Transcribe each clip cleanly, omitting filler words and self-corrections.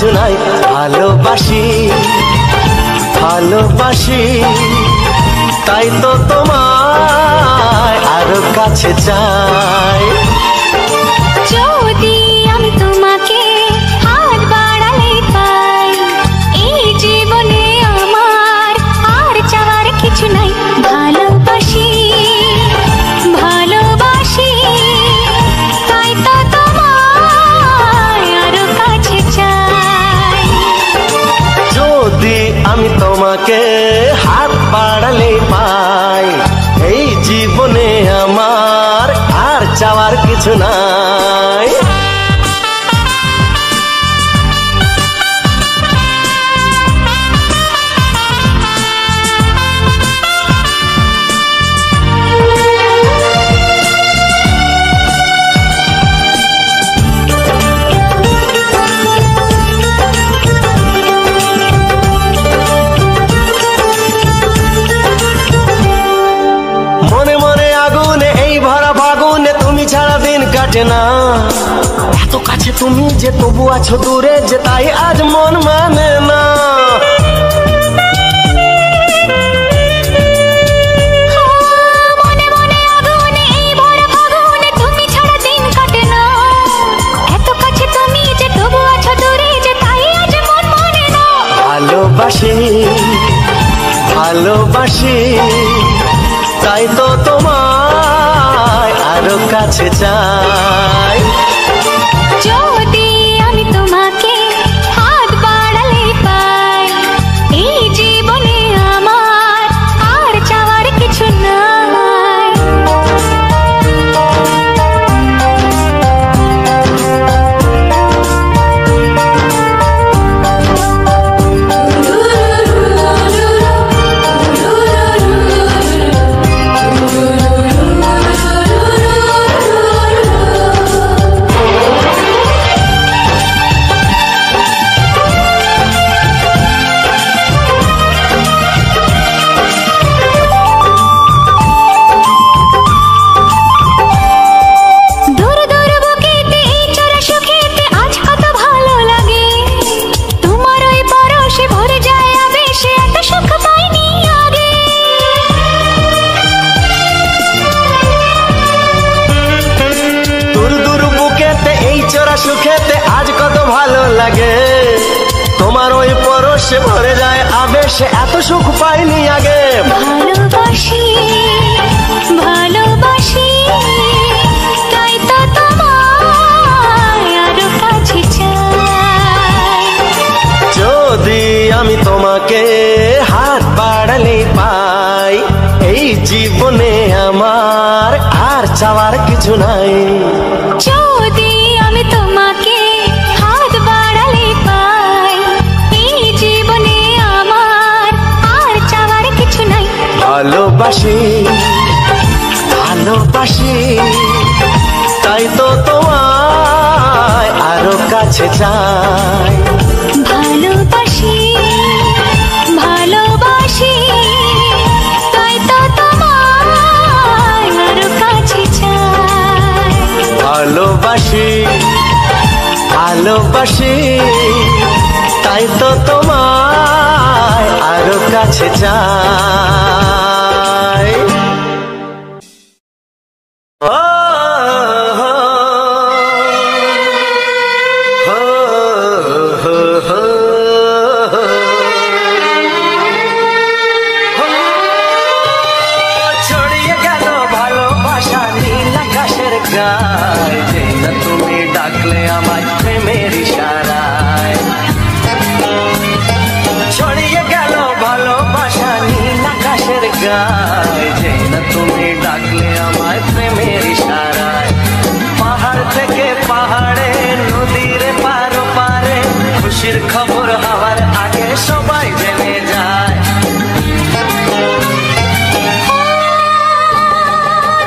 কিছু নাই। ভালোবাসি ভালোবাসি তাই তো তোমায় আরো কাছে চাই। যদি আমি তোমাকে হাত বাড়ালে পাই, এই জীবনে আমার আর চাওয়ার কিছু নাই। ভালোবাসি ভালোবাসি তাই তো তোমায় আরো কাছে চাই। যদি আমি তোমাকে হাত বাড়ালে পাই, এই জীবনে আমার আর চাওয়ার কিছু নাই। মনে মনে আগুনে এই ভরা ফাগুনে তুমি ছাড়া দিন কাটে না। এত কাছে তুমি যে তবু আছো দূরে, যে তাই আজ মন মানে না। মনে মনে আগুনে এই ভরা ফাগুনে তুমি ছাড়া দিন কাটে না। এত কাছে তুমি যে তবু আছো দূরে, যে তাই আজ মন মানে না। ভালোবাসি ভালোবাসি তাই তো তোমায় আরো কাছে চাই। যদি আমি তোমাকে হাত বাড়ালে পাই, এই জীবনে আমার আর চাওয়ার কিছু নাই। দূর দূর বুকেতে এই চোরা সুখেতে আজ কত ভালো লাগে। তোমার ওই পরশে ভরে যায় আবেশে, এত সুখ পাইনি আগে। দূর দূর বুকেতে এই চোরা সুখেতে আজ কত ভালো লাগে। তোমার ওই পরশে ভরে যায় আবেশে, এত সুখ পাইনি আগে। ভালোবাসি ভালোবাসি তাই তো তোমায় আরো কাছে চাই। যদি আমি তোমাকে হাত বাড়ালে পাই, এই জীবনে আমার আর চাওয়ার কিছু নাই। যদি আমি তোমাকে হাত বাড়ালে পাই, এই জীবনে আমার আর চাওয়ার কিছু নাই। ভালোবাসি ভালোবাসি তাই তো তোমায় আরো কাছে চাই। ভালোবাসি ভালোবাসি তাই তো তোমায় আরো কাছে চাই। ভালোবাসি ভালোবাসি তাই তো তোমায় আরো কাছে চাই। ছড়িয়ে গেল ভালোবাসা নীল আকাশের গায়ে, যে না তুমি ডাকলে আমার প্রেমের ইশারায়। ছড়িয়ে গেল ভালোবাসা নীল আকাশের গায়ে, যে না তুমি ডাকলে আমার প্রেমের ইশারায়। পাহাড় থেকে পাহাড়ে নদীর পার পারে, খুশির খবর হওয়ার আগে সবাই জেনে যায়।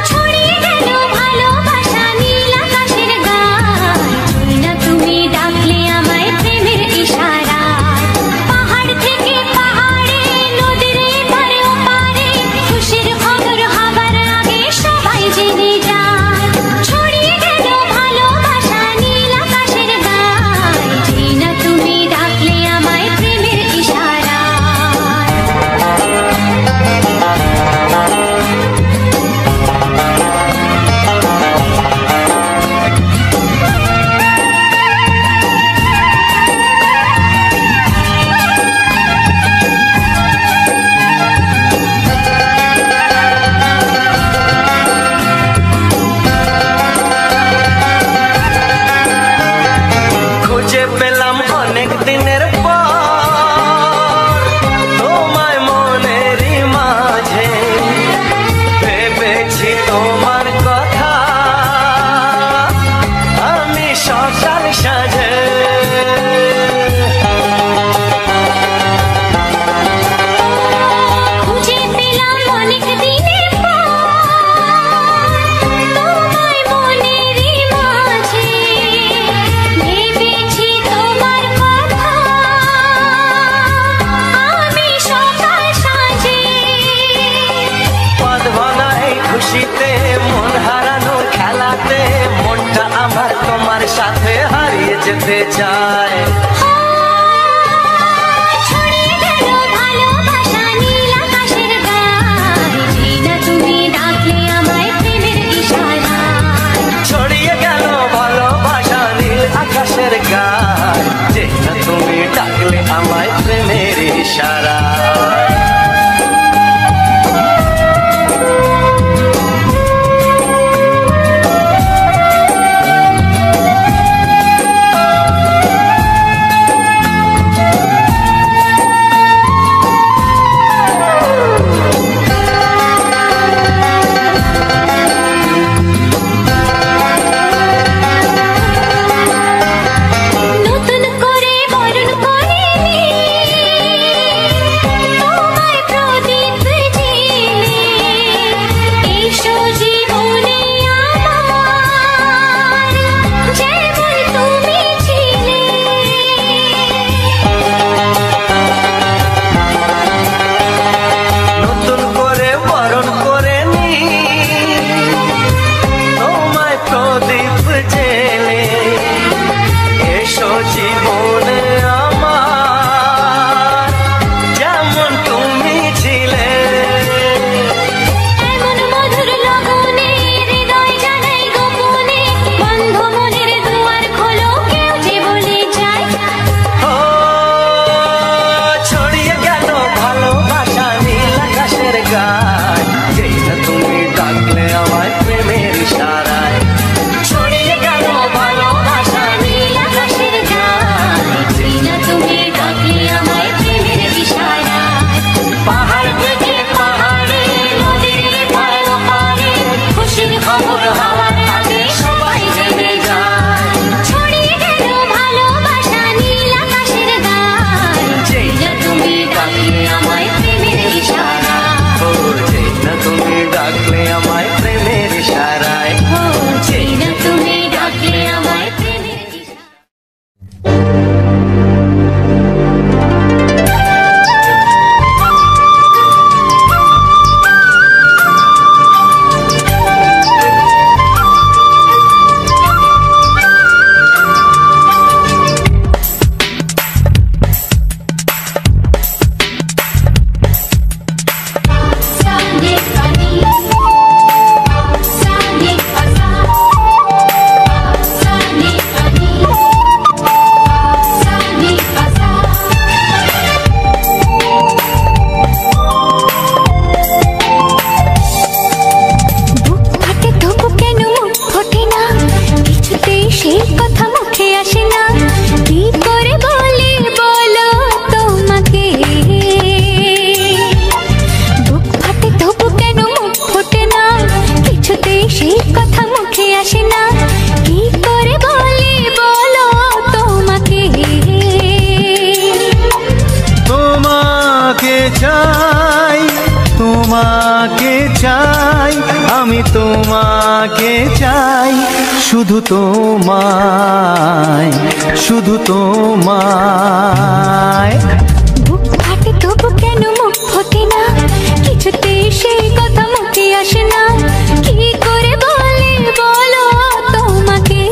ছড়িয়ে গেল ভালোবাসা নীল আকাশের গায়ে, যে না তুমি ডাকলে আমায় প্রেমের ইশারায়। পাহাড় থেকে পাহাড়ে নদীর এপারে ওপারে খুশির গায়, যেই না তুমি ডাকলে আমায় প্রেমের ইশারায়। ছড়িয়ে গেল ভালোবাসা নীল আকাশের গায়, যেই না তুমি ডাকলে আমায় প্রেমের ইশারায়। পাহাড় থেকে পাহাড়ে, নদীর পারে পারে, খুশির খবর হওয়ার আগে সবাই জেনে যায়। ছড়িয়ে গেল ভালোবাসা নীল আকাশের গায়, যেই না তুমি ডাকলে আমায় প্রেমের ইশারায়। ও যেই না তুমি ডাকলে আমায় প্রেমের ইশারায়। ও যেই না তুমি ডাকলে আমায় প্রেমের ইশারায়। Sani pani, sani pasa, sani pani, sani pasa. বুক ফাটে তবু কেন মুখ ফোটে না, কিছুতেই সেই কথা মুখে আসে না, কি করে বলি বলো তোমাকে। বুক ফাটে তবু কেন মুখ ফোটে না, কিছুতেই সেই কথা মুখে আসে না, কি করে বলি বলো তোমাকে। তোমাকে চাই, তোমাকে চাই, আমি তোমাকে চাই, শুধু তোমায়, শুধু তোমায়। বুক ফাটে তবু কেন মুখ ফোটে না, কিছুতেই সেই কথা মুখে আসে না, কি করে বলি বলো তোমাকে।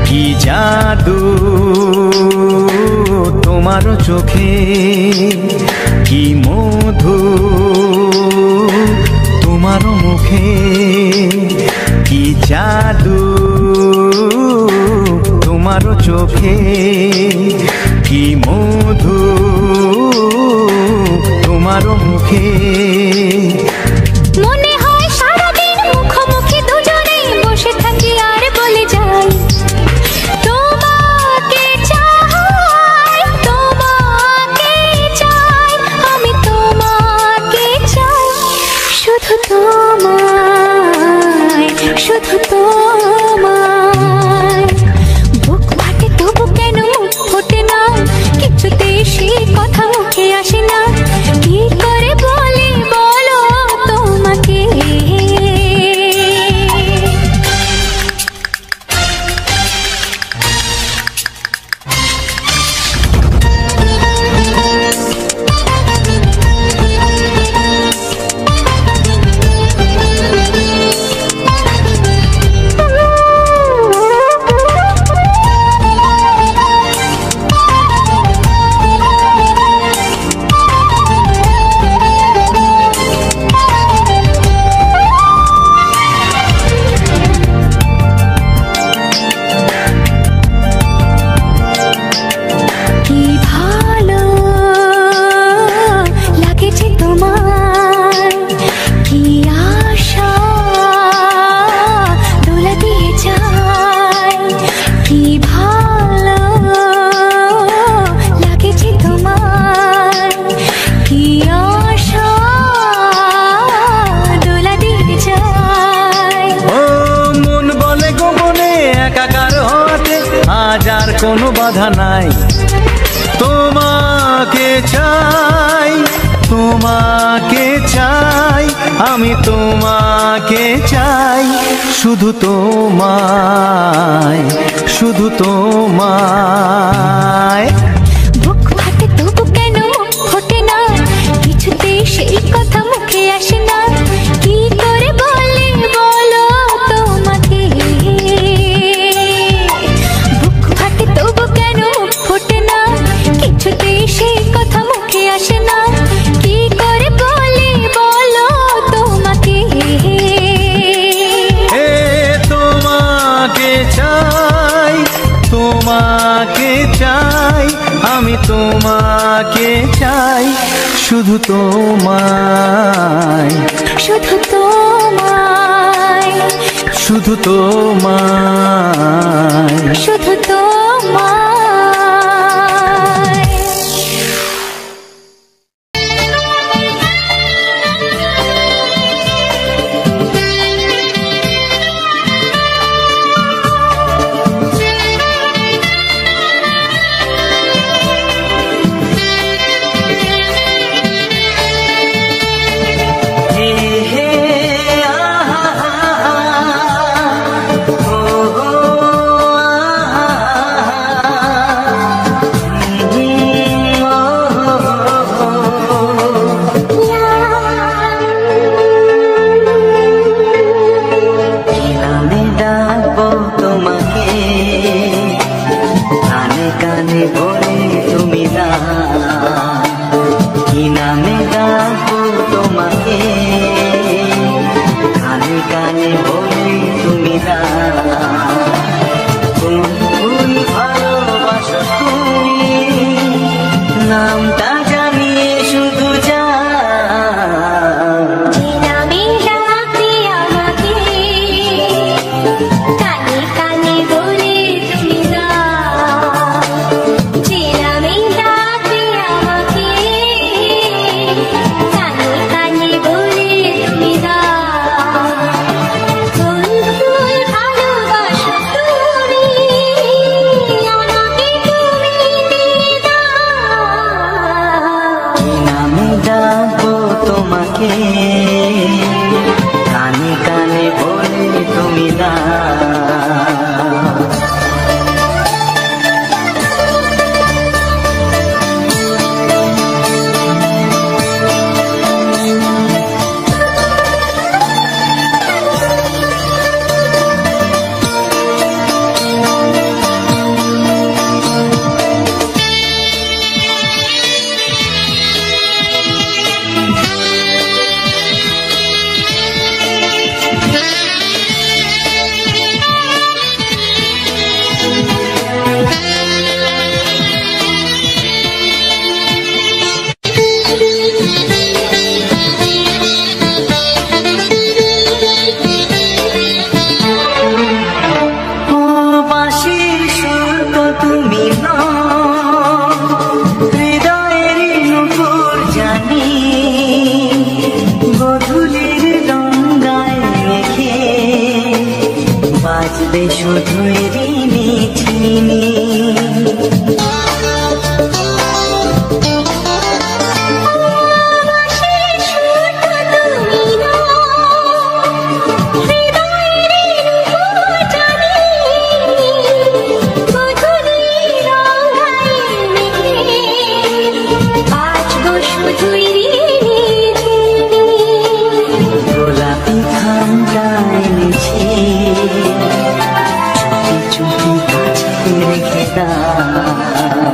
কি জাদু তোমার চোখে, কি মধু তোমার মুখে, কি জাদু তোমার চোখে, কি মধু তোমার মুখে। মনে হয় সারাদিন মুখোমুখি দুজনে বসে থাকি আর বলে যাই, তোমাকে চাই, তোমাকে চাই, আমি তোমাকে চাই, শুধু তোমায়, শুধু তোমায়। বুক ফাটে তবু কেন মুখ ফোটে না, কিছুতেই সেই কথা মুখে আসে না, কি করে বলি বলো তোমাকে। কোনো বাধা নাই। তোমাকে চাই, তোমাকে চাই, আমি তোমাকে চাই, শুধু তোমায়, শুধু তোমায়। বুক ফাটে তবু কেন ফোটে না, কিছুতেই সেই কথা মুখে আসে না, কি করে বলে বলো তোমাকে। বুক ফাটে তবু কেন ফোটে না, কিছুতেই সেই কথা মুখে আসে না, কি করে বলে বলো তোমাকে। তোমাকে চাই, তোমাকে চাই, আমি তোমাকে চাই, শুধু তোমায়, শুধু তোমায়, শুধু তোমায়, শুধু তোমায়। কানে কানে বলে তুমি না। শুধুই মিঠিনি গোলাপি খামটা এনেছি চুপি চুপি কাছে রেখে দাও।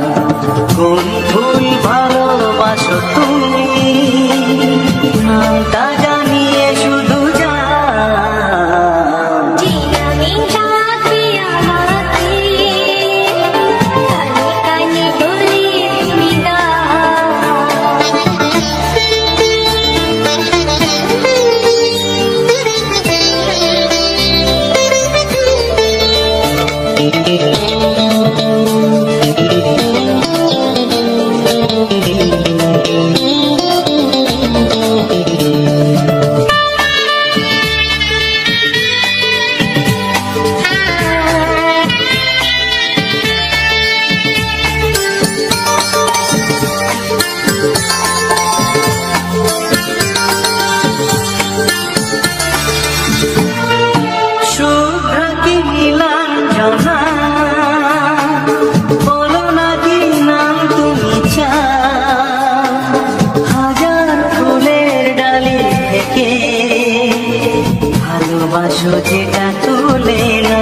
ভালোবাসো যেটা তুলে না।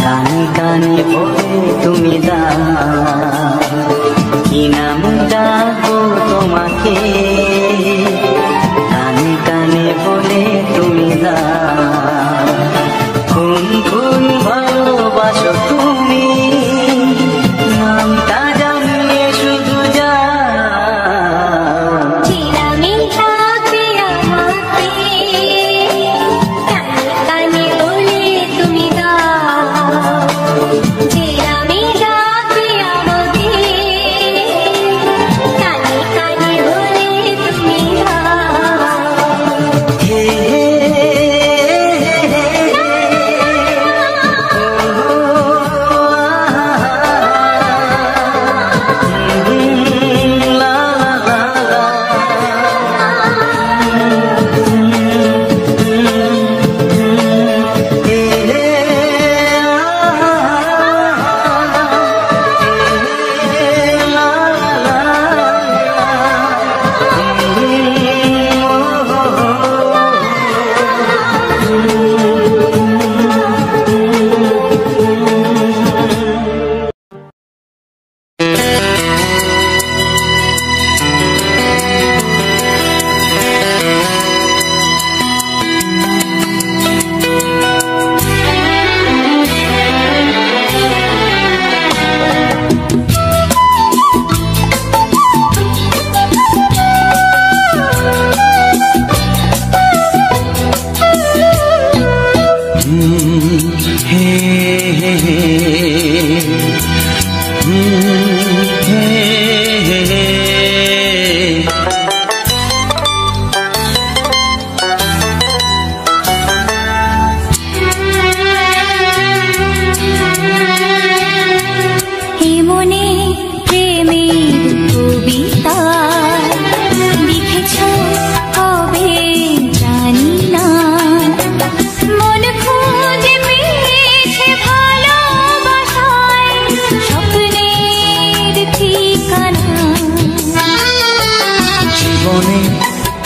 কানে কানে বলে তুমি কি নাম ডাকবো তোমাকে, কানে কানে বলে তুমি কোন কোন ভালোবাসো তুমি, নামটা জানিয়ে শুধু যা।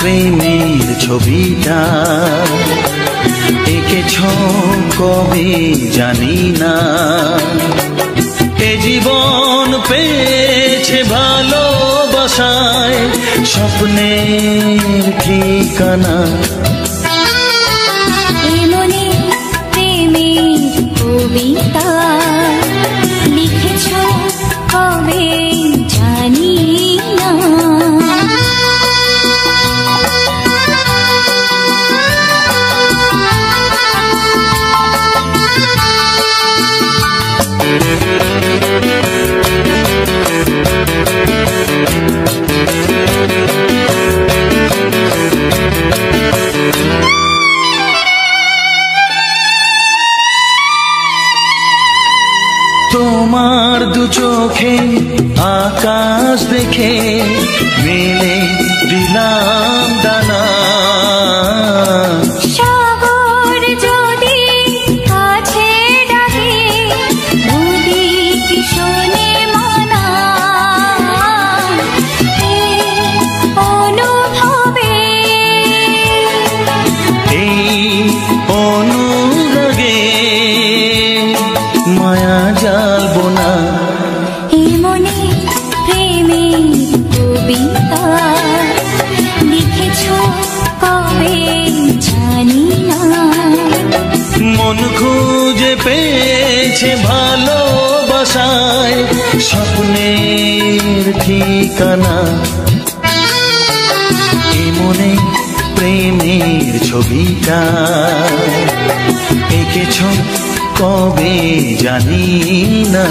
প্রেমের ছবিটা এঁকেছ কবে জানি না, এ জীবন পেয়েছে ভালোবাসায় স্বপ্নের ঠিকানা। মনে প্রেমের কবিতা লিখেছ কবে জানি না। তোমার দু চোখে আকাশ দেখে মেলে দিলাম দানা, সাগর যদি কাছে ডাকে নদী কি শোনে মানা, অনুভবে এই অনুরাগে পেয়েছে ভালোবাসায় স্বপ্নের ঠিকানা। মনে প্রেমের ছবিটা এঁকেছ কবে জানি না।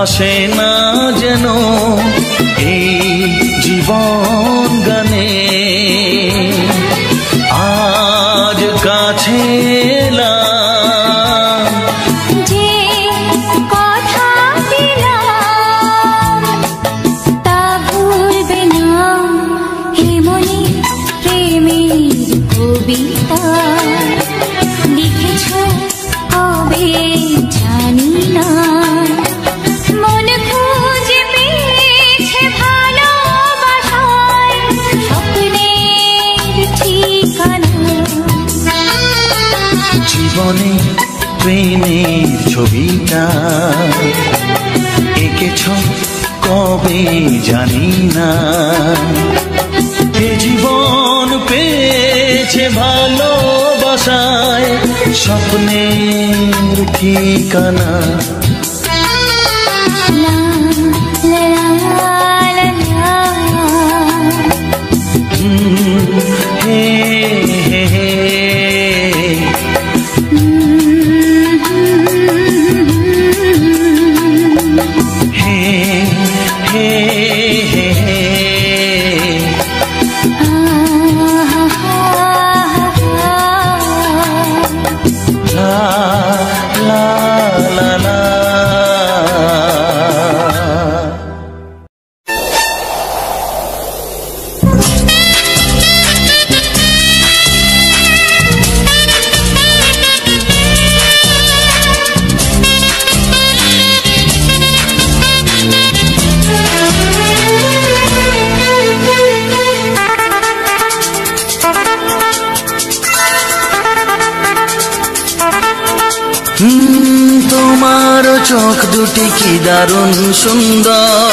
আসে না যেন এই জীবন গানে, আজ কাছে এলাম যে কথা দিলাম তা ভুলবে না। এমনি প্রেমের কবিতা লিখেছ কবে জানি না। জীবনে প্রেমের ছবিটা এঁকেছ কবে জানি না। এ জীবন পেয়েছে ভালোবাসায় স্বপ্নের ঠিকানা। তোমার চোখ দুটি কি দারুণ সুন্দর,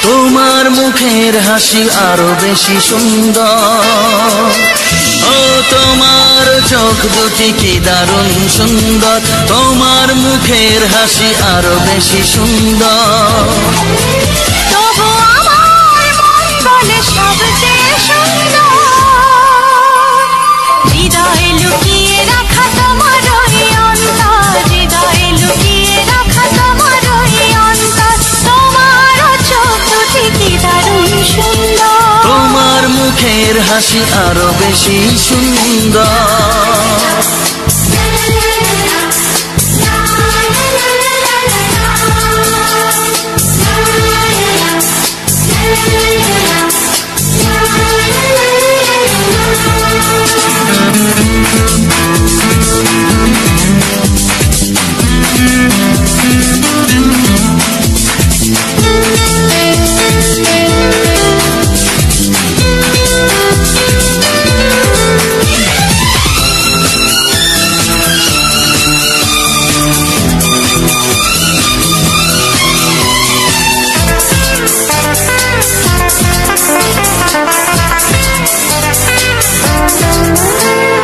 তোমার মুখের হাসি আরো বেশি সুন্দর। ও তোমার চোখ দুটি কি দারুণ সুন্দর, তোমার মুখের হাসি আরো বেশি সুন্দর। তবু আমার মন বলে সবচেয়ে সুন্দর, হৃদয়ে লুকিয়ে রাখা তোমার ওই অন্তর, হৃদয়ে লুকিয়ে রাখা তোমার ওই অন্তর। তোমার চোখ দুটি কি দারুণ সুন্দর, তোমার মুখের হাসি আরো বেশি সুন্দর।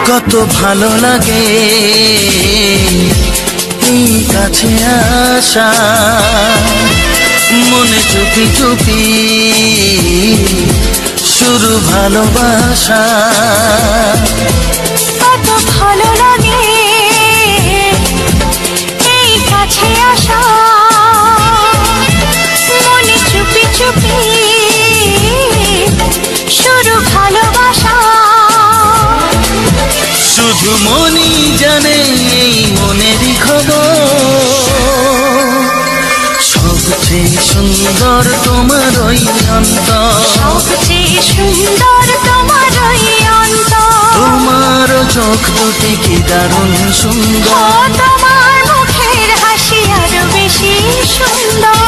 কত ভালো লাগে এই কাছে আসা, মনে চুপি চুপি শুরু ভালোবাসা। কত ভালো লাগে এই কাছে আসা, মনে চুপি চুপি শুরু ভালো শুধু মনই জানে এই মনেরই খবর, সবচেয়ে সুন্দর তোমার ওই অন্তর, সবচেয়ে সুন্দর তোমার ওই অন্তর, তোমার চোখ দুটি কি দারুণ সুন্দর, তোমার মুখের হাসি আরো বেশি সুন্দর।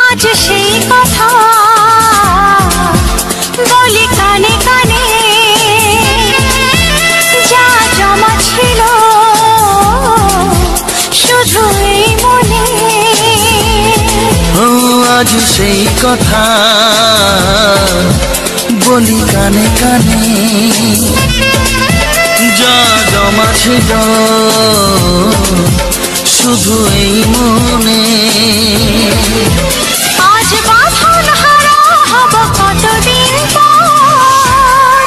আজ সেই কথা বলি কানে কানে, যা জমা ছিল শুধু এই মনে। ও আজ সেই কথা বলি কানে কানে, যা জমা ছিল শুধু এই মনে। আজ বাঁধন হারা হব কতদিন পর,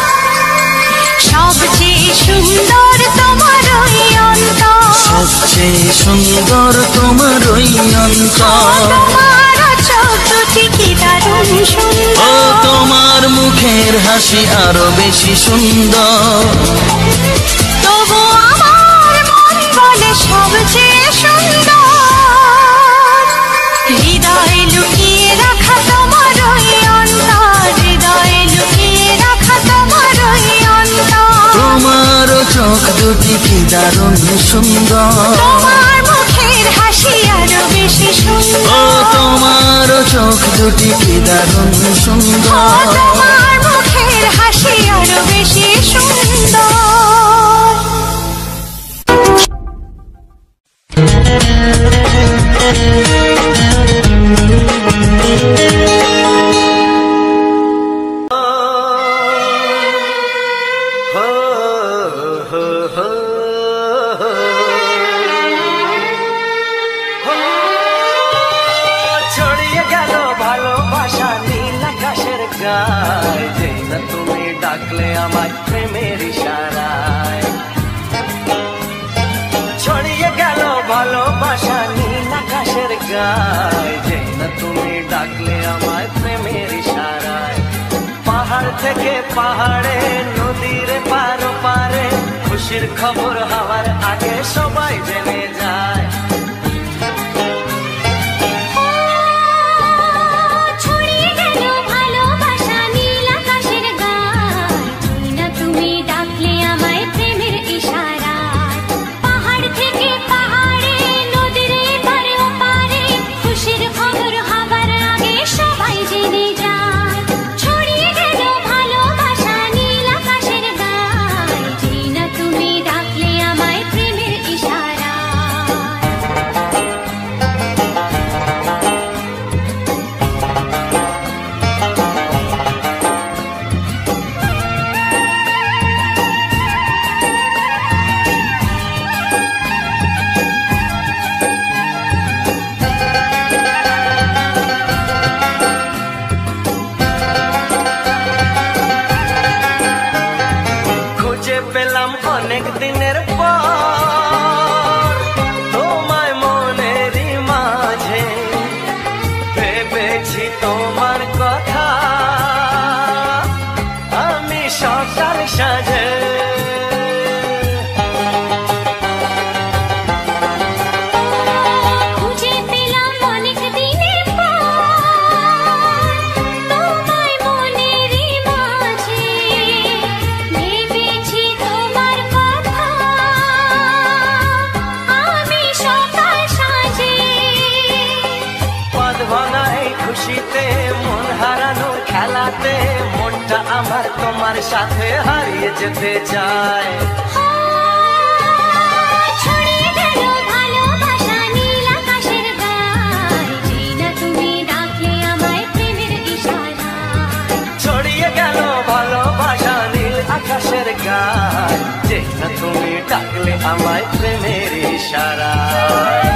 সবচেয়ে সুন্দর তোমার ওই অন্তর, সবচেয়ে সুন্দর তোমার ওই অন্তর, তোমার চোখ দুটি কি দারুণ সুন্দর, ও তোমার মুখের হাসি আরো বেশি সুন্দর। তবু আমার মন বলে সবচেয়ে সুন্দর, হৃদয়ে লুকিয়ে রাখা তোমার ওই অন্তর, হৃদয়ে লুকিয়ে রাখা তোমার ওই অন্তর, তোমার চোখ দুটি কি দারুণ সুন্দর, তোমার মুখের হাসি আরো বেশি সুন্দর, ও তোমার চোখ দুটি কি দারুণ সুন্দর, তোমার মুখের হাসি আরো বেশি সুন্দর। ছড়িয়ে গেল ভালোবাসা নীল আকাশের গায়ে, যেই না তুমি ডাকলে আমার প্রেমের ইশারায়। ছড়িয়ে গেল ভালোবাসা নীল আকাশের গায়ে, যেই না তুমি ডাকলে আমার প্রেমের ইশারায়। পাহাড় থেকে পাহাড়ে নদীর পারো পারে, খুশির খবর হওয়ার আগে সবাই জেনে যায়। ছড়িয়ে গেল ভালোবাসা নীল আকাশের গায়ে, যেই না তুমি ডাকলে আমায় প্রেমের ইশারায়। পাহাড় থেকে পাহাড়ে নদীর এপারে ওপারে, খুশির খবর হবার আগে সবাই জেনে যায়। ছড়িয়ে গেল ভালোবাসা নীল আকাশের গায়ে, যেই না তুমি ডাকলে আমায় প্রেমের ইশারায়। খুঁজে পেলাম অনেক দিনের পর তোমায় মনেরই মাঝে, ভেবেছি তোমার কথা আমি সকাল সাজে। খুঁজে পেলাম অনেক দিনের পর তোমায় মনেরই মাঝে, ভেবেছি তোমার কথা আমি সকাল সাজে। পদ ভাঙা এই খুশিতে মন হারানোর খেলাতে, মনটা আমার তোমার সাথে হারিয়ে যেতে চায়। আমায় প্রেমের ইশারায়।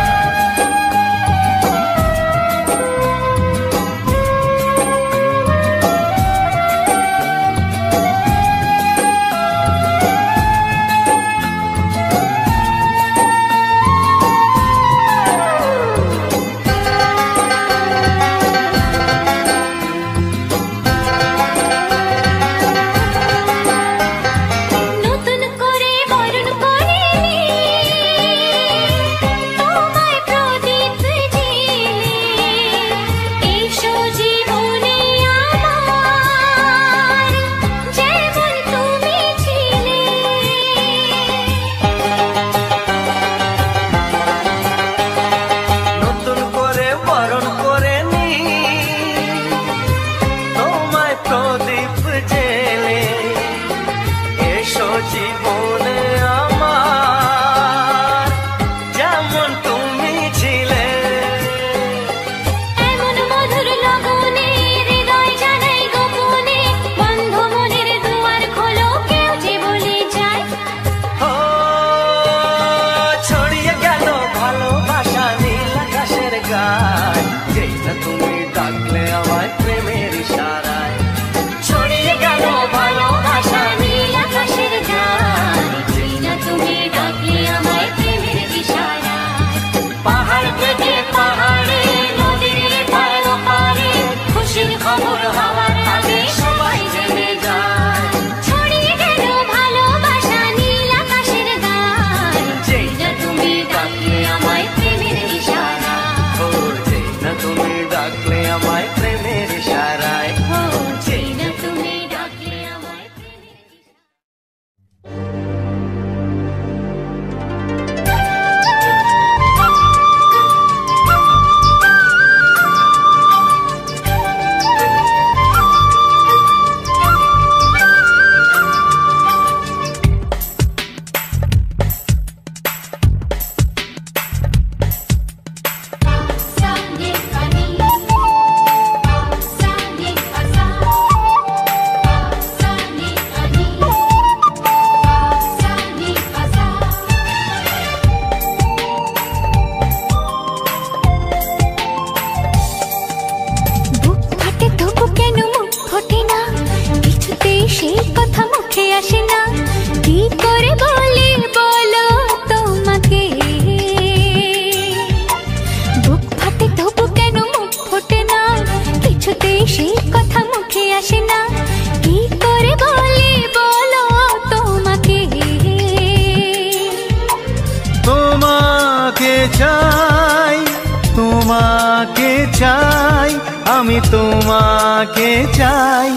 আমি তোমাকে চাই,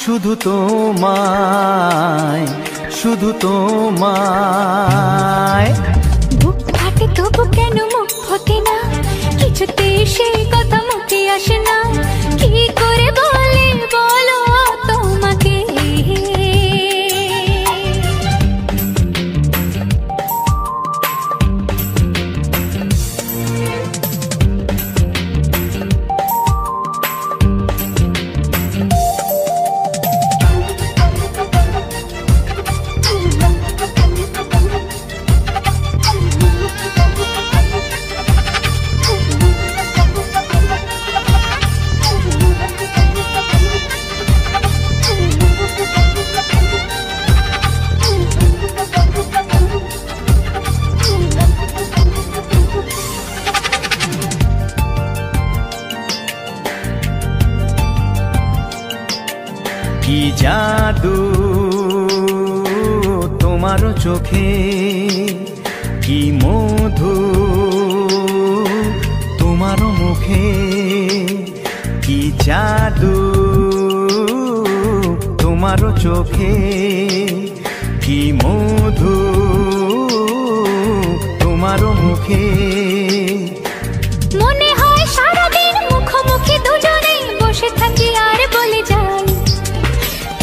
শুধু তোমায়, শুধু তোমায়। বুক ফাটে তবু কেন মুখ ফোটে না, কিছুতে সেই কথা মুখে আসে না, কি করে বলি বলো তোমাকে। কি জাদু তোমার চোখে, কি মধু তোমার মুখে, কি জাদু তোমার চোখে, কি মধু তোমার মুখে। মনে হয় সারাদিন মুখোমুখি দুজনেই বসে থাকি আর বলে যাই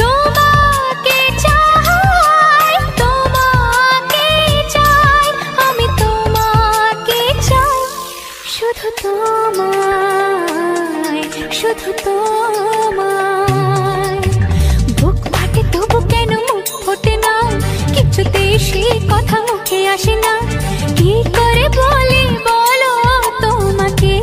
তোমাকে চাই, তোমাকে চাই, আমি তোমাকে চাই, শুধু তোমায়, শুধু তোমায়। বুক ফাটে তবু কেন মুখ ফোটে না, কিছুতে সেই কথা মুখে আসে না, কি করে বলি বলো তোমাকে।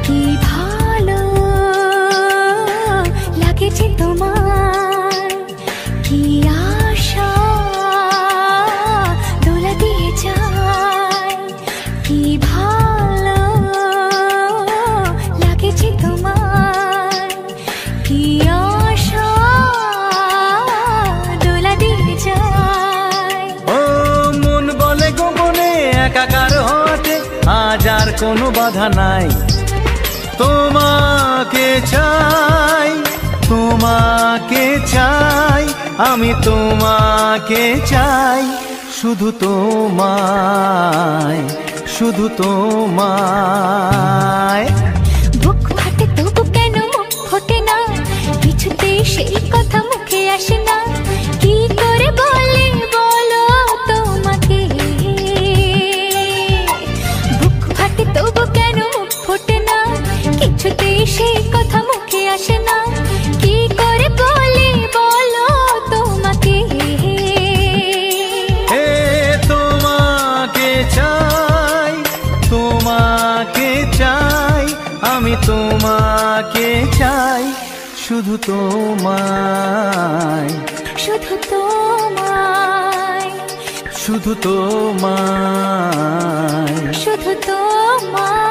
কি ভালো লাগেছে তোমার, কি আশা দোলা দিয়ে যায়। কি ভালো লাগেছে তোমার, কি আশা দোলা দিয়ে যায়। ও মন বলে গোপনে একাকার হতে আজ আর কোনো বাধা নাই। তোমাকে চাই, তোমাকে চাই, আমি তোমাকে চাই, শুধু তোমায়, শুধু তোমায়। বুক ফাটে তবু কেন মুখ ফোটে না, কিছুতেই সেই কথা মুখে আসে না, কি করে বলে বলো তোমাকে। বুক ফাটে তবু কেন মুখ ফোটে না, কিছুতেই সেই কথা মুখে আসে না, কি করে বলে বলো তোমাকে। হে তোমাকে চাই, তোমাকে চাই, আমি তোমাকে চাই, শুধু তোমায়, শুধু তোমায়, শুধু তোমায়। শুধু তোমায়।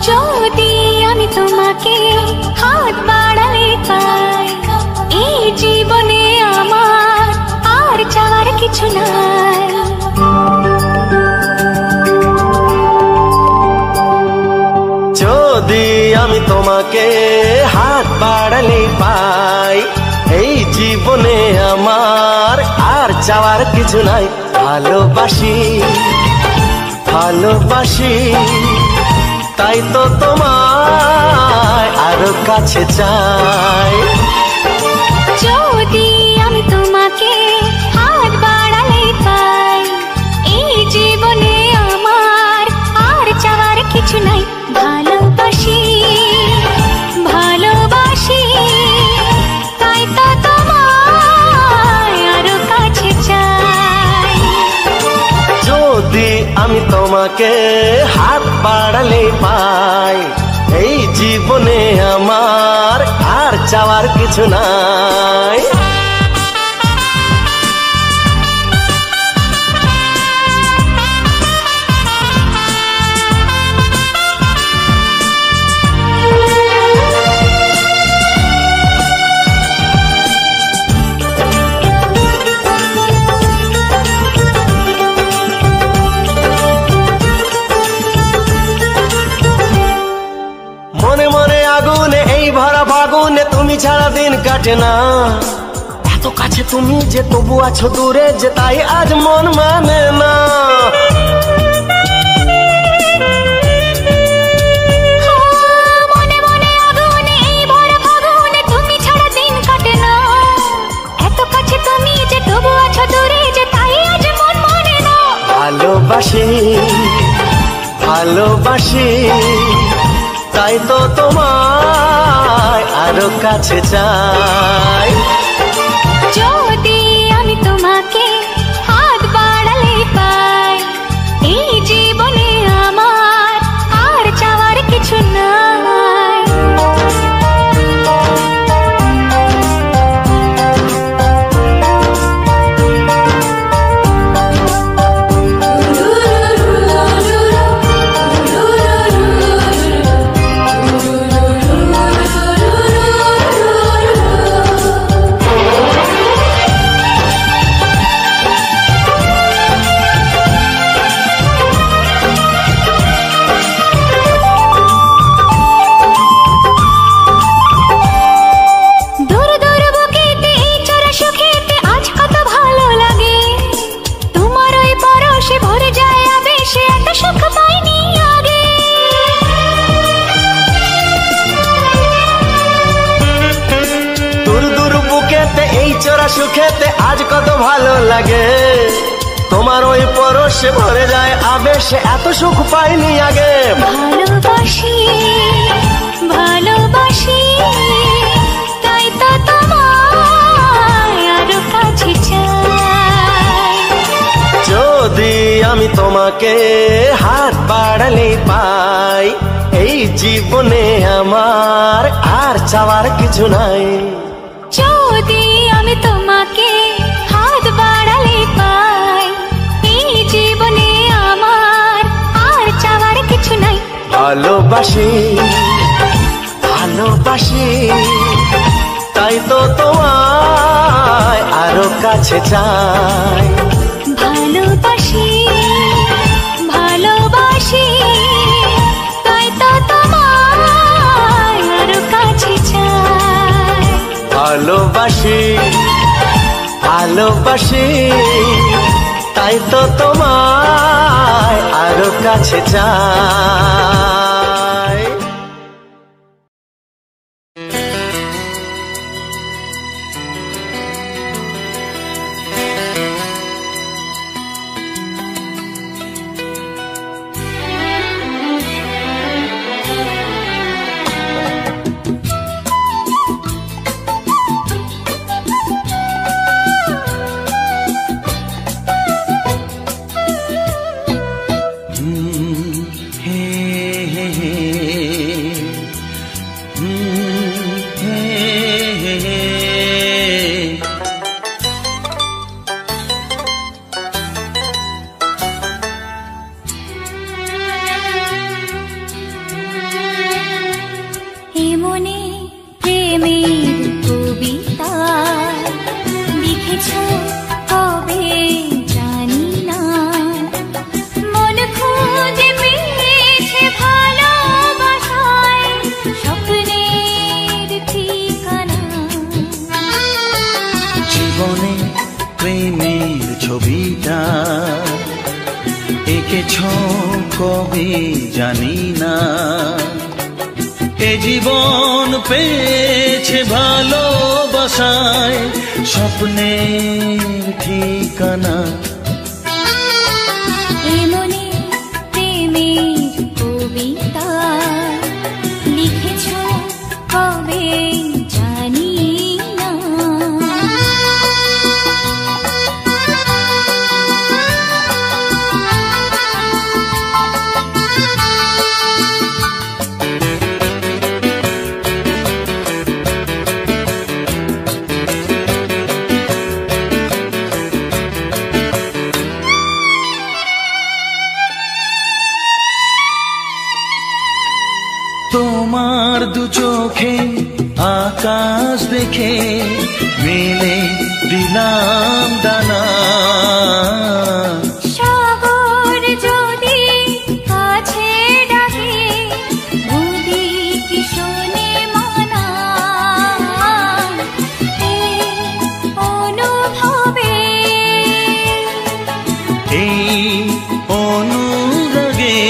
যদি আমি তোমাকে হাত বাড়ালে পাই, এই জীবনে আমার আর চাওয়ার কিছু নাই। যদি আমি তোমাকে হাত বাড়ালে পাই, এই জীবনে আমার আর চাওয়ার কিছু নাই। ভালোবাসি, ভালোবাসি, তাই তো তোমায় আরো কাছে চাই। যদি আমি তোমাকে হাত বাড়ালে পাই, এই জীবনে আমার আর চাওয়ার কিছু নাই। ভালোবাসি, ভালোবাসি, তাই তো তোমায় আরো কাছে চাই। যদি আমি তোমাকে হাত বাড়ালে পাই, এই জীবনে আমার আর চাওয়ার কিছু নাই। মনে মনে আগুনে এই ভরা ফাগুনে তুমি ছাড়া দিন কাটে না। এত কাছে তুমি যে তবু আছো দূরে, যে তাই আজ মন মানে না। মনে মনে আগুনে এই ভরা ফাগুনে তুমি ছাড়া দিন কাটে না। এত কাছে তুমি যে তবু আছো দূরে, যে তাই আজ মন মানে না। ভালোবাসি, ভালোবাসি, তাই তো তোমায় আরো কাছে চাই। যদি আমি তোমাকে হাত বাড়ালে পাই, এই জীবনে আমার সুখেতে আজ কত ভালো লাগে, তোমার ওই পরশে ভরে যায় আবেশে, এত সুখ পাইনি আগে। ভালোবাসি ভালোবাসি তাই তো তোমায় আরো কাছে চাই। যদি আমি তোমাকে হাত বাড়ালে পাই, এই জীবনে আমার আর চাওয়ার কিছু নাই। যদি আমি তোমাকে হাত বাড়ালে পাই, এই জীবনে আমার আর চাওয়ার কিছু নাই। ভালোবাসি ভালোবাসি তাই তো তোমায় আরো কাছে চাই। ভালোবাসি ভালোবাসি তাই তো তোমায় আরো কাছে চাই। ভালোবাসি ভালোবাসি তাই তো তোমায় আরো কাছে চাই। কবি জানি না, এ জীবন পেয়েছে ভালোবাসায় স্বপ্নের ঠিকানা। এমনি প্রেমের কবিতা লিখেছ কবে জানি না। তোমার দু চোখে আকাশ দেখে মেলে দিলাম ডানা। সাগর যদি কাছে ডাকে নদী কি শোনে মানা। এই অনুভবে এই অনুরাগে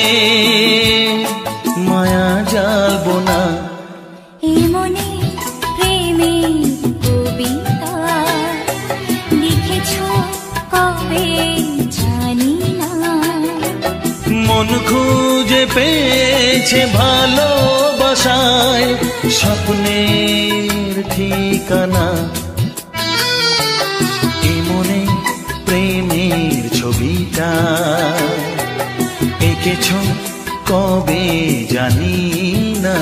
মায়া জ্বালবো না। এমনি প্রেমের কবিতা লিখেছ কবে জানি না। মন খুঁজে পেয়েছে ভালোবাসায় স্বপ্নের ঠিকানা। এমনে প্রেমের ছবিটা এঁকেছ কবে জানি না।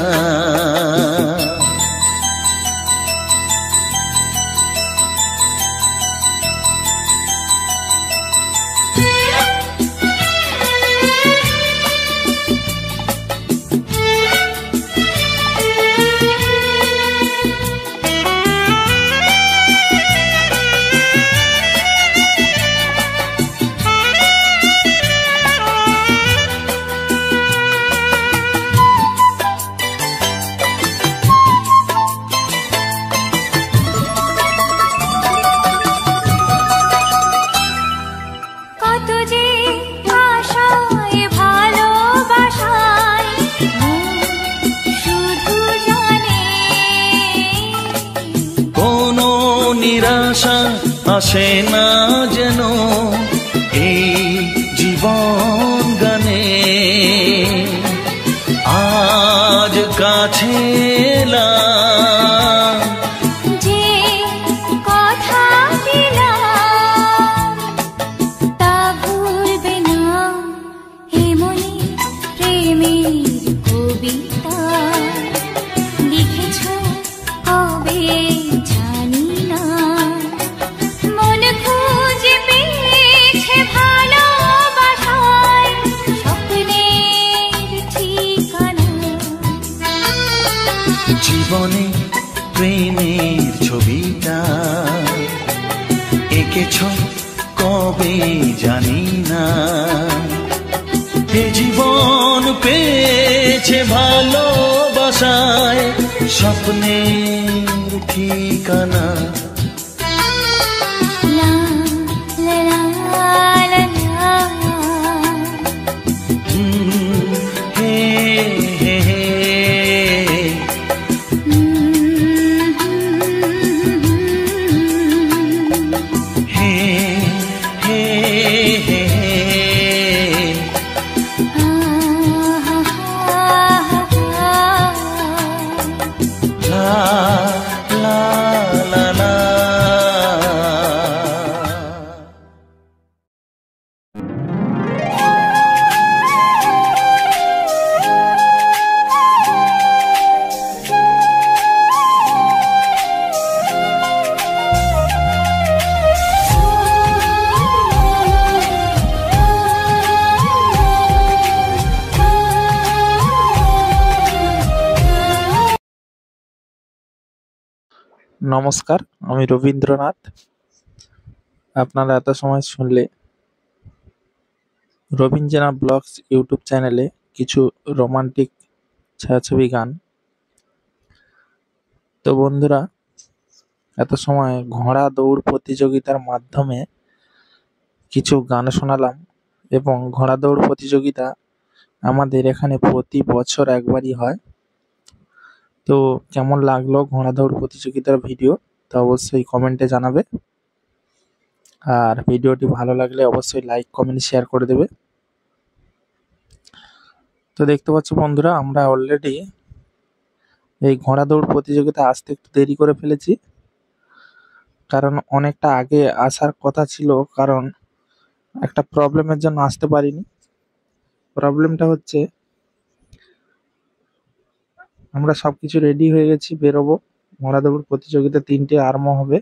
নিরাশা ভাসে না যেন এই জীবন গানে। আজ কাছে এলাম, যে কথা দিলাম তা ভুলবে না, হে মনে প্রেমের কবিতা লিখেছ কবে জানি না। মন খুঁজে পেয়েছে ভালোবাসায় স্বপ্নের ঠিকানা। জীবনে প্রেমের ছবিটা এঁকেছ কবে জানি না। এ জীবন পেয়েছে ভালোবাসায় স্বপ্নের ঠিকানা। লা লা লা লা লা। হে হে হে হে হে হে লা লা লা লা। নমস্কার, আমি রবীন্দ্রনাথ। আপনারা এত সময় শুনলে রবীন্দ্রনাথ ব্লগস ইউটিউব চ্যানেলে কিছু রোমান্টিক ছায়াছবি গান। তো বন্ধুরা, এত সময় ঘোড়া দৌড় প্রতিযোগিতার মাধ্যমে কিছু গান শোনালাম, এবং ঘোড়া দৌড় প্রতিযোগিতা আমাদের এখানে প্রতি বছর একবারই হয়। তো কেমন লাগলো ঘোড়া দৌড় প্রতিযোগিতার ভিডিও, তা অবশ্যই কমেন্টে জানাবে। আর ভিডিওটি ভালো লাগলে অবশ্যই লাইক কমেন্ট শেয়ার করে দেবে। তো দেখতে পাচ্ছ বন্ধুরা, আমরা অলরেডি এই ঘোড়া দৌড় প্রতিযোগিতা আসতে একটু দেরি করে ফেলেছি, কারণ অনেকটা আগে আসার কথা ছিল, কারণ একটা প্রবলেমের জন্য আসতে পারিনি। প্রবলেমটা হচ্ছে আমরা সবকিছু রেডি হয়ে গেছি, বেরোবো। ঘোড়া দৌড় প্রতিযোগিতা 3টে আরম্ভ হবে।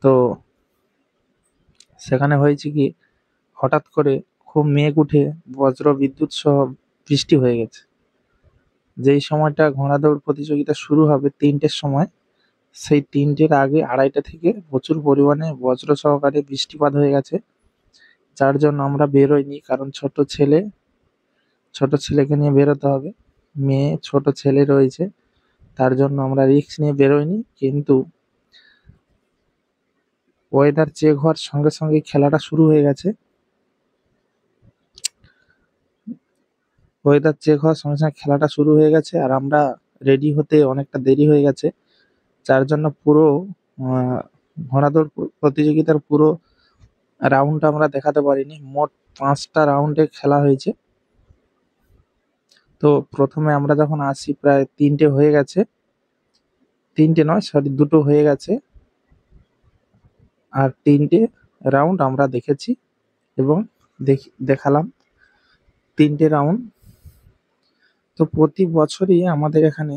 তো সেখানে হয়েছে কি, হঠাৎ করে খুব মেঘ উঠে বজ্র বিদ্যুৎ সহ বৃষ্টি হয়ে গেছে। যেই সময়টা ঘোড়া দৌড় প্রতিযোগিতা শুরু হবে 3টের সময়, সেই 3টের আগে 2:30 থেকে প্রচুর পরিমাণে বজ্র সহকারে বৃষ্টিপাত হয়ে গেছে। যার জন্য আমরা বেরোইনি, কারণ ছোট ছেলেকে নিয়ে বেরোতে হবে। মেয়ে ছোট ছেলে রয়েছে, তার জন্য আমরা রিস্ক নিয়ে বেরোইনি। কিন্তু ওয়েদার চেক হওয়ার সঙ্গে সঙ্গে খেলাটা শুরু হয়ে গেছে। ওয়েদার চেক হওয়ার সঙ্গে সঙ্গে খেলাটা শুরু হয়ে গেছে, আর আমরা রেডি হতে অনেকটা দেরি হয়ে গেছে। যার জন্য পুরো ঘোড়া দৌড় প্রতিযোগিতার পুরো রাউন্ডটা আমরা দেখাতে পারিনি। মোট 5টা রাউন্ডে খেলা হয়েছে। তো প্রথমে আমরা যখন আসি প্রায় 3টে হয়ে গেছে, 3টে নয় সরি 2টো হয়ে গেছে, আর 3টে রাউন্ড আমরা দেখেছি এবং দেখালাম 3টে রাউন্ড। তো প্রতি বছরই আমাদের এখানে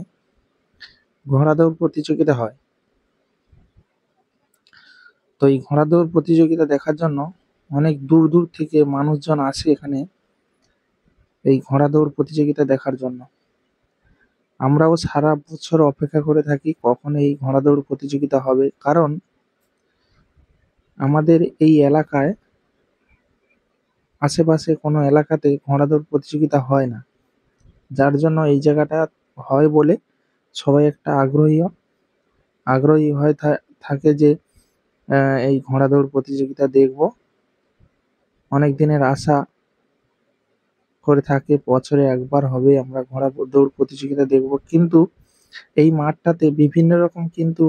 ঘোড়া দৌড় প্রতিযোগিতা হয়। তো এই ঘোড়া দৌড় প্রতিযোগিতা দেখার জন্য অনেক দূর দূর থেকে মানুষজন আসে এখানে এই ঘোড়া দৌড় প্রতিযোগিতা দেখার জন্য। আমরাও সারা বছর অপেক্ষা করে থাকি কখন এই ঘোড়া দৌড় প্রতিযোগিতা হবে, কারণ আমাদের এই এলাকায় আশেপাশে কোনো এলাকাতে ঘোড়া দৌড় প্রতিযোগিতা হয় না। যার জন্য এই জায়গাটা হয় বলে সবাই একটা আগ্রহী হয়ে থাকে যে এই ঘোড়া দৌড় প্রতিযোগিতা দেখব। অনেক দিনের আশা করে থাকে, বছরে একবার হবে আমরা ঘোড়া দৌড় প্রতিযোগিতা দেখব। কিন্তু এই মাঠটাতে বিভিন্ন রকম কিন্তু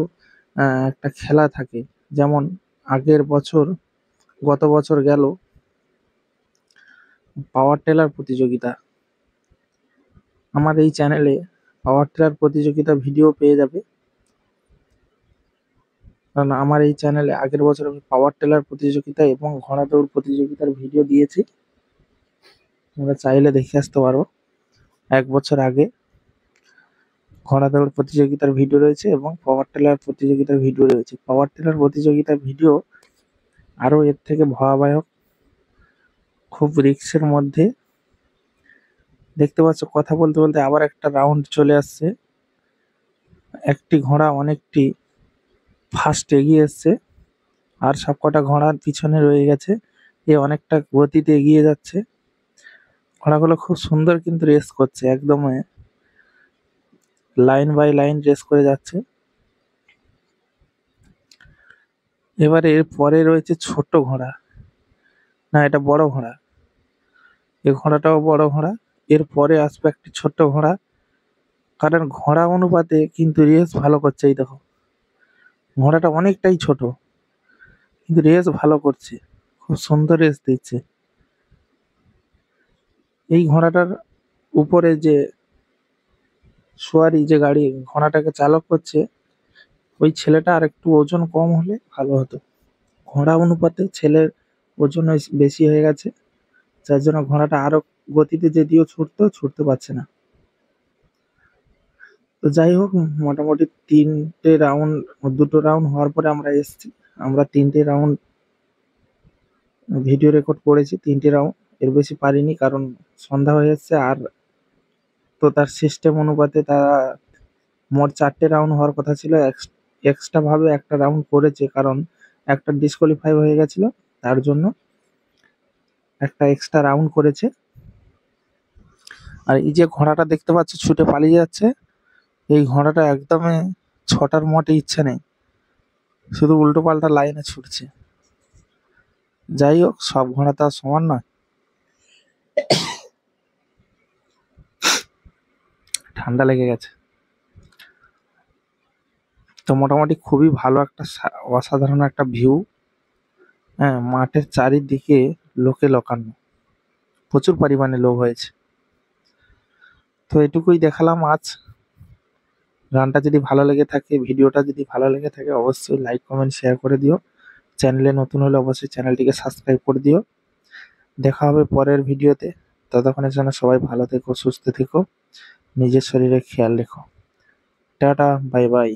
একটা খেলা থাকে, যেমন আগের বছর, গত বছর গেল পাওয়ার টেলার প্রতিযোগিতা। আমার এই চ্যানেলে পাওয়ার টেলার প্রতিযোগিতা ভিডিও পেয়ে যাবে, কারণ আমার এই চ্যানেলে আগের বছর আমি পাওয়ার টেলার প্রতিযোগিতা এবং ঘোড়া দৌড় প্রতিযোগিতার ভিডিও দিয়েছি। তোমরা চাইলে দেখে আসতে পারো। 1 বছর আগে ঘোড়া দৌড় প্রতিযোগিতার ভিডিও রয়েছে এবং পাওয়ার টেলার প্রতিযোগিতার ভিডিও রয়েছে। পাওয়ার টেলার প্রতিযোগিতার ভিডিও আরো এর থেকে ভয়াবহ, খুব রিস্কের মধ্যে। দেখতে পাচ্ছ কথা বলতে বলতে আবার একটা রাউন্ড চলে আসছে। একটি ঘোড়া অনেকটি ফাস্ট এগিয়ে এসছে, আর সবকটা ঘোড়ার পিছনে রয়ে গেছে। এ অনেকটা গতিতে এগিয়ে যাচ্ছে। ঘোড়াগুলো খুব সুন্দর কিন্তু রেস করছে, একদম লাইন বাই লাইন রেস করে যাচ্ছে। এবারে এর পরে রয়েছে ছোট ঘোড়া, না এটা বড় ঘোড়া। এই ঘোড়াটাও বড় ঘোড়া। এর পরে আসবে একটি ছোট্ট ঘোড়া, কারণ ঘোড়া অনুপাতে কিন্তু রেস ভালো করছে। এই দেখো, ঘোড়াটা অনেকটাই ছোট কিন্তু রেস ভালো করছে, খুব সুন্দর রেস দিচ্ছে। এই ঘোড়াটার উপরে যে সোয়ারি, যে গাড়ি ঘোড়াটাকে চালক করছে, ওই ছেলেটা আর একটু ওজন কম হলে ভালো হতো। ঘোড়া অনুপাতে ছেলের ওজন বেশি হয়ে গেছে, যার জন্য ঘোড়াটা আরো গতিতে যদিও ছুটতে পারছে না। তো যাই হোক, মোটামুটি 2টো রাউন্ড হওয়ার পরে আমরা এসেছি। আমরা 3টে রাউন্ড ভিডিও রেকর্ড করেছি, 3টে রাউন্ড, এর বেশি পারিনি কারণ সন্ধ্যা হয়ে যাচ্ছে। আর তো তার সিস্টেম অনুপাতে তারা মোট 4টে রাউন্ড হওয়ার কথা ছিল, এক্সট্রা ভাবে একটা রাউন্ড করেছে, কারণ একটা ডিসকোয়ালিফাই হয়ে গেছিল, তার জন্য একটা এক্সট্রা রাউন্ড করেছে। আর এই যে ঘোড়াটা দেখতে পাচ্ছ ছুটে পালিয়ে যাচ্ছে, এই ঘোড়াটা একদমই ছটার মোটে ইচ্ছা নেই, শুধু উল্টো পাল্টা লাইনে ছুটছে। যাই হোক, সব ঘোড়া তো আর সমান নয়। ঠান্ডা লেগে গেছে। তো মোটামুটি খুবই ভালো একটা অসাধারণ একটা ভিউ। হ্যাঁ, মাঠের চারিদিকে লোকে লোকান্ন, প্রচুর পরিমাণে লোক হয়েছে। তো এটুকুই দেখালাম আজ। গানটা যদি ভালো লেগে থাকে, ভিডিওটা যদি ভালো লেগে থাকে, অবশ্যই লাইক কমেন্ট শেয়ার করে দিও। চ্যানেলে নতুন হলে অবশ্যই চ্যানেলটিকে সাবস্ক্রাইব করে দিও। দেখা হবে পরের ভিডিওতে। ততক্ষণের জন্য সবাই ভালো থেকো, সুস্থ থেকো, নিজের শরীরে খেয়াল রেখো। Tata, bye bye.